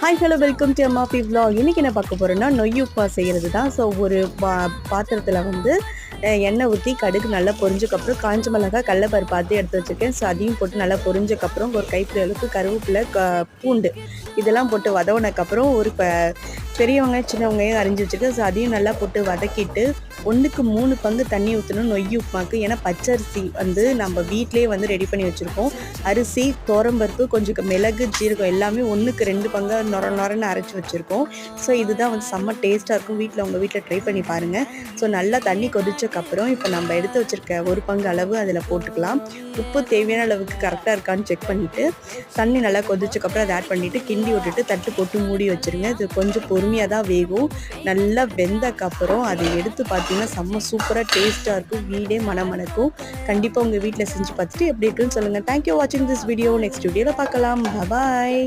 Hi hello welcome to MRP vlog. இன்றைக்கி என்ன பார்க்க போகிறோன்னா நொய் உப்புமா செய்கிறது தான். ஸோ ஒரு பாத்திரத்தில் வந்து எண்ணெய் ஊற்றி கடுகு நல்லா பொரிஞ்சக்கப்புறம் காஞ்ச மிளகாய் கடலைப்பருப்பு பார்த்து எடுத்து வச்சுருக்கேன். ஸோ அதையும் போட்டு நல்லா பொரிஞ்சக்கப்புறம் ஒரு கைப்பிடி அளவுக்கு கருவேப்பிலை பூண்டு இதெல்லாம் போட்டு வதவுனக்கப்புறம் ஒரு பெரிய வெங்காயம் சின்ன வெங்காயம் அரிஞ்சு வச்சுருக்கேன். ஸோ அதையும் நல்லா போட்டு வதக்கிட்டு 1க்கு 3 பங்கு தண்ணி ஊற்றணும் நொய் உப்புமாக்கு. ஏன்னா பச்சரிசி வந்து நம்ம வீட்டிலே வந்து ரெடி பண்ணி வச்சுருக்கோம். அரிசி துவரம்பருப்பு கொஞ்சம் மிளகு ஜீரகம் எல்லாமே 1க்கு 2 பங்கு நொரன்னு அரைச்சி வச்சுருக்கோம். ஸோ இதுதான் வந்து செம்ம டேஸ்ட்டாக இருக்கும். உங்கள் வீட்டில் ட்ரை பண்ணி பாருங்கள். ஸோ நல்லா தண்ணி கொதிச்சக்கப்புறம் இப்போ நம்ம எடுத்து வச்சுருக்க 1 பங்கு அளவு அதில் போட்டுக்கலாம். உப்பு தேவையான அளவுக்கு கரெக்டாக இருக்கான்னு செக் பண்ணிவிட்டு தண்ணி நல்லா கொதிச்சக்கப்புறம் அதை ஆட் பண்ணிவிட்டு கிண்டி விட்டுட்டு தட்டு போட்டு மூடி வச்சுருங்க. இது கொஞ்சம் பொறுமையாக தான் வேகும். நல்லா வெந்தக்கப்புறம் அதை எடுத்து பார்த்தீங்கன்னா செம்ம சூப்பராக டேஸ்ட்டாக இருக்கும். வீடே மணக்கும். கண்டிப்பாக உங்கள் வீட்டில் செஞ்சு பார்த்துட்டு எப்படி இருக்குன்னு சொல்லுங்கள். தேங்க்யூ வாட்சிங் திஸ் வீடியோ. நெக்ஸ்ட் வீடியோவில் பார்க்கலாம். பாய்.